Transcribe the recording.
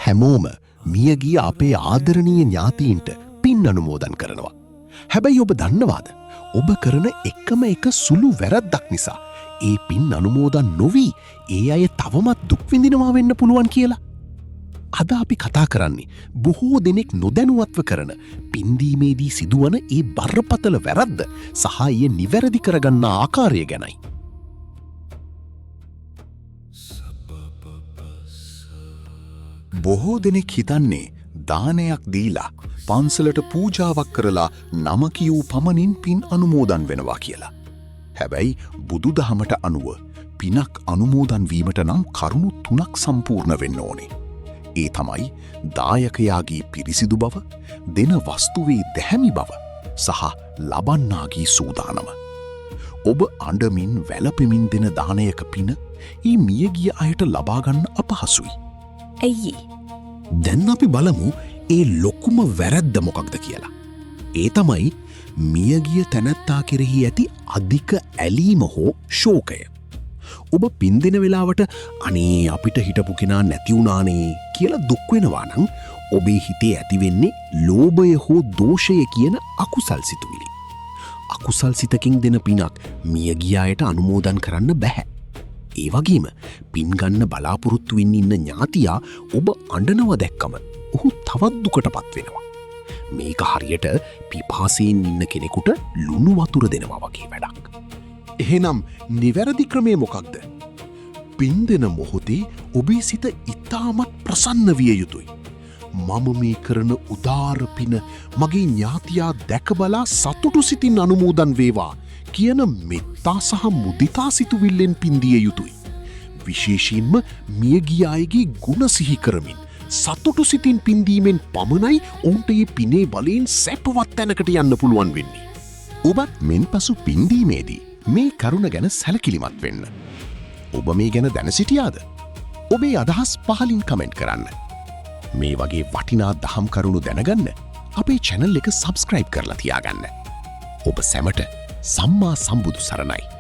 හැමෝම මියගිය අපේ ආදරණීය ඥාතීන්ට පින් අනුමෝදන් කරනවා. හැබැයි ඔබ දන්නවාද? ඔබ කරන එකම එක සුළු වැරද්දක් නිසා ඒ පින් අනුමෝදන් නොවී ඒ අය තවමත් දුක් විඳිනවා වෙන්න පුළුවන් කියලා. අද අපි කතා කරන්නේ බොහෝ දෙනෙක් නොදැනුවත්ව කරන පින්දීමේදී සිදුවන ඒ බරපතල වැරද්ද සහ එය නිවැරදි කරගන්න ආකාරය ගැනයි. බොහෝ දෙනෙක් හිතන්නේ දානයක් දීලා පන්සලට පූජාවක් කරලා නම කියූ පමණින් පින් අනුමෝදන් වෙනවා කියලා. හැබැයි බුදුදහමට අනුව පිනක් අනුමෝදන් වීමට නම් කරුණු 3ක් සම්පූර්ණ වෙන්න ඕනේ. ඒ තමයි දායකයාගේ පිරිසිදු බව, දෙන වස්තුවේ දැහැමි බව සහ ලබන්නාගේ සූදානම. ඔබ අඬමින් වැළපෙමින් දෙන දානයක පින ඊ මියගිය අයට ලබාගන්න අපහසුයි. ඇයි? දැන් අපි බලමු ඒ ලොකුම වැරැද්ද මොකක්ද කියලා. ඒ තමයි මියගිය තැනැත්තා කෙරෙහි ඇති අධික ඇලීම හෝ ශෝකය. ඔබ පින් දෙන වෙලාවට අනේ අපිට හිටපු කෙනා නැතිවුණානේ කියලා දුක් වෙනවා නම් ඔබේ හිතේ ඇතිවෙන්නේ ලෝභය හෝ දෝෂය කියන අකුසල් සිතුවිලි. අකුසල් සිතකින් දෙන පිනක් මියගිය අයට අනුමෝදන් කරන්න බැහැ. ඒ වගේම පින් ගන්න බලාපොරොත්තු වෙන්න ඉන්න ඥාතියා ඔබ අඬනව දැක්කම ඔහු තවත් දුකටපත් වෙනවා. මේක හරියට පිපාසයෙන් ඉන්න කෙනෙකුට ලුණු වතුර දෙනවා වගේ වැඩක්. එහෙනම් නිවැරදි ක්‍රමය මොකක්ද? පින් දෙන මොහොතේ ඔබේ සිත ඉතාමත් ප්‍රසන්න විය යුතුයි. මම මේ කරන උදාර පින මගේ ඥාතියා දැකබලා සතුටු සිතින් අනුමෝදන් වේවා කියන මෙත්තා සහ මුදිතා සිතුවිල්ලෙන් පින්දිය යුතුයි. විශේෂයෙන්ම මියගිය අයගේ ගුණ සිහි කරමින් සතුටු සිතින් පින්දීමෙන් පමණයි ඔවුන්ට ඒ පිනේ බලයෙන් සැපවත් තැනකට යන්න පුළුවන් වෙන්නේ. ඔබත් මෙන් පසු පින්දීමේදී මේ කරුණ ගැන සැලකිලිමත් වෙන්න. ඔබ මේ ගැන දැන සිටියාද? ඔබේ අදහස් පහලින් කමෙන්ට් කරන්න. මේ වගේ වටිනා දහම් කරුණු දැනගන්න අපේ channel එක subscribe කරලා තියාගන්න. ඔබ සැමට සම්මා සම්බුදු සරණයි.